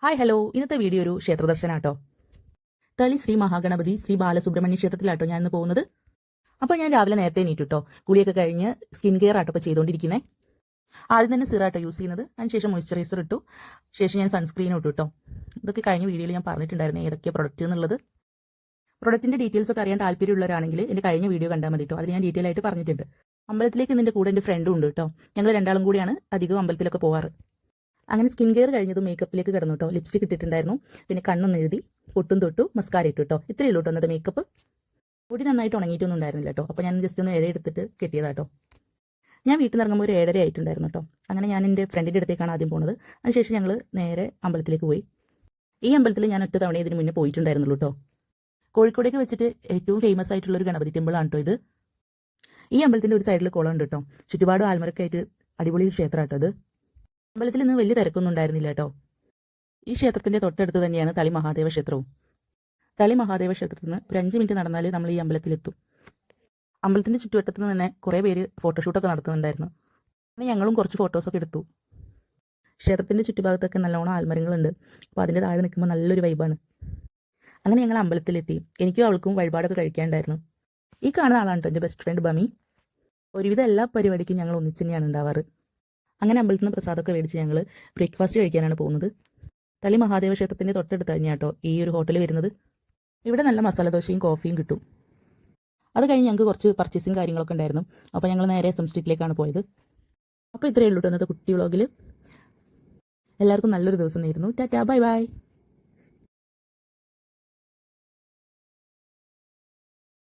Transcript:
Hi hello, ഇന്നത്തെ video ഒരു ക്ഷേത്രദർശനാട്ടോ. തളി ശ്രീ മഹാഗണപതി ശ്രീ ബാലസുബ്രഹ്മണ്യ ക്ഷേത്രത്തിലാട്ടോ ഞാൻ ഇന്ന് പോകുന്നത്. അപ്പോൾ ഞാൻ രാവിലെ നേരത്തെ എണീറ്റുട്ടോ. കുളിയൊക്കെ കഴിഞ്ഞ് സ്കിൻ കെയർ ആട്ടോ ഇപ്പോൾ ചെയ്തുകൊണ്ടിരിക്കുന്നത്. ആദ്യം തന്നെ സിറാട്ടോ യൂസ് ചെയ്യുന്നത്. അതിനുശേഷം മോയ്സ്ചറൈസർ ഇട്ടു. ശേഷം ഞാൻ സൺസ്ക്രീൻ ഇട്ടു കേട്ടോ. ഇതൊക്കെ കഴിഞ്ഞ വീഡിയോയിൽ ഞാൻ പറഞ്ഞിട്ടുണ്ടായിരുന്നു ഏതൊക്കെയാണ് പ്രൊഡക്റ്റ് എന്നുള്ളത്. പ്രൊഡക്റ്റിൻ്റെ ഡീറ്റെയിൽസ് ഒക്കെ അറിയാൻ താല്പര്യമുള്ളവരാണെങ്കിൽ എൻ്റെ കഴിഞ്ഞ വീഡിയോ കണ്ടാൽ മതി കേട്ടോ. അതിൽ ഞാൻ ഡീറ്റെയിൽ ആയിട്ട് പറഞ്ഞിട്ടുണ്ട്. അമ്പലത്തിലേക്ക് ഇതിൻ്റെ കൂടെ എൻ്റെ ഫ്രണ്ടും ഉണ്ട് കേട്ടോ. ഞങ്ങൾ രണ്ടാളും കൂടിയാണ് അധികം അമ്പലത്തിലൊക്കെ പോവാറ്. അങ്ങനെ സ്കിൻ കെയർ കഴിഞ്ഞതും മേക്കപ്പിലേക്ക് കിടന്നു കേട്ടോ. ലിപ്സ്റ്റിക് ഇട്ടിട്ടുണ്ടായിരുന്നു, പിന്നെ കണ്ണൊന്ന് എഴുതി, പൊട്ടും തൊട്ടു, മസ്കാര ഇട്ടു കേട്ടോ. ഇത്രയേ ഉള്ളൂ കേട്ടോ അന്നത്തെ മേക്കപ്പ്. മുടി നന്നായിട്ട് ഉണങ്ങിയിട്ടൊന്നും ഉണ്ടായിരുന്നില്ല കേട്ടോ. അപ്പോൾ ഞാൻ ജസ്റ്റ് ഒന്ന് എടുത്തിട്ട് കെട്ടിയതാട്ടോ. ഞാൻ വീട്ടിൽ നിന്ന് ഇറങ്ങുമ്പോൾ ഒരു 7:30 ആയിട്ടുണ്ടായിരുന്നു കേട്ടോ. അങ്ങനെ ഞാൻ എൻ്റെ ഫ്രണ്ടിൻ്റെ അടുത്തേക്കാണ് ആദ്യം പോകുന്നത്. അതിനുശേഷം ഞങ്ങൾ നേരെ അമ്പലത്തിലേക്ക് പോയി. ഈ അമ്പലത്തിൽ ഞാൻ ഒറ്റ തവണ ഇതിന് മുന്നേ പോയിട്ടുണ്ടായിരുന്നുള്ളൂ കേട്ടോ. കോഴിക്കോടേക്ക് വെച്ചിട്ട് ഏറ്റവും ഫേമസ് ആയിട്ടുള്ളൊരു ഗണപതി ടെമ്പിളാണ് കേട്ടോ ഇത്. ഈ അമ്പലത്തിൻ്റെ ഒരു സൈഡിൽ കുളം ഉണ്ട് കേട്ടോ. ചുറ്റുപാടും ആൽമരൊക്കെ ആയിട്ട് അടിപൊളി ക്ഷേത്രം കേട്ടോ ഇത്. അമ്പലത്തിൽ നിന്ന് വലിയ തിരക്കൊന്നും ഉണ്ടായിരുന്നില്ല കേട്ടോ. ഈ ക്ഷേത്രത്തിൻ്റെ തൊട്ടടുത്ത് തന്നെയാണ് തളി മഹാദേവ ക്ഷേത്രവും. തളി മഹാദേവ ക്ഷേത്രത്തിൽ നിന്ന് ഒരു 5 മിനിറ്റ് നടന്നാൽ നമ്മൾ ഈ അമ്പലത്തിലെത്തും. അമ്പലത്തിൻ്റെ ചുറ്റുവട്ടത്ത് നിന്ന് തന്നെ കുറേ പേര് ഫോട്ടോഷൂട്ടൊക്കെ നടത്തുന്നുണ്ടായിരുന്നു. അങ്ങനെ ഞങ്ങളും കുറച്ച് ഫോട്ടോസൊക്കെ എടുത്തു. ക്ഷേത്രത്തിൻ്റെ ചുറ്റുഭാഗത്തൊക്കെ നല്ലോണം ആൽമരങ്ങളുണ്ട്. അപ്പോൾ അതിൻ്റെ താഴെ നിൽക്കുമ്പോൾ നല്ലൊരു വൈബാണ്. അങ്ങനെ ഞങ്ങൾ അമ്പലത്തിലെത്തി. എനിക്കും അവൾക്കും വഴിപാടൊക്കെ കഴിക്കാനുണ്ടായിരുന്നു. ഈ കാണുന്ന ആളാണ് കേട്ടോ എൻ്റെ ബെസ്റ്റ് ഫ്രണ്ട് ബമി. ഒരുവിധം എല്ലാ പരിപാടിക്കും ഞങ്ങൾ ഒന്നിച്ച് തന്നെയാണ് ഉണ്ടാവാറ്. അങ്ങനെ അമ്പലത്തിൽ നിന്ന് പ്രസാദമൊക്കെ മേടിച്ച് ഞങ്ങൾ ബ്രേക്ക്ഫാസ്റ്റ് കഴിക്കാനാണ് പോകുന്നത്. തളി മഹാദേവ ക്ഷേത്രത്തിൻ്റെ തൊട്ടടുത്ത് തന്നെയാട്ടോ ഈ ഒരു ഹോട്ടൽ വരുന്നത്. ഇവിടെ നല്ല മസാല ദോശയും കോഫിയും കിട്ടും. അത് കഴിഞ്ഞ് ഞങ്ങൾക്ക് കുറച്ച് പർച്ചേസിങ് കാര്യങ്ങളൊക്കെ ഉണ്ടായിരുന്നു. അപ്പോൾ ഞങ്ങൾ നേരെ SM സ്ട്രീറ്റിലേക്കാണ് പോയത്. അപ്പോൾ ഇത്രയേ ഉള്ളൂ ഇന്നത്തെ കുട്ടി വ്ളോഗിൽ. എല്ലാവർക്കും നല്ലൊരു ദിവസം നേരുന്നു. Tata, bye bye.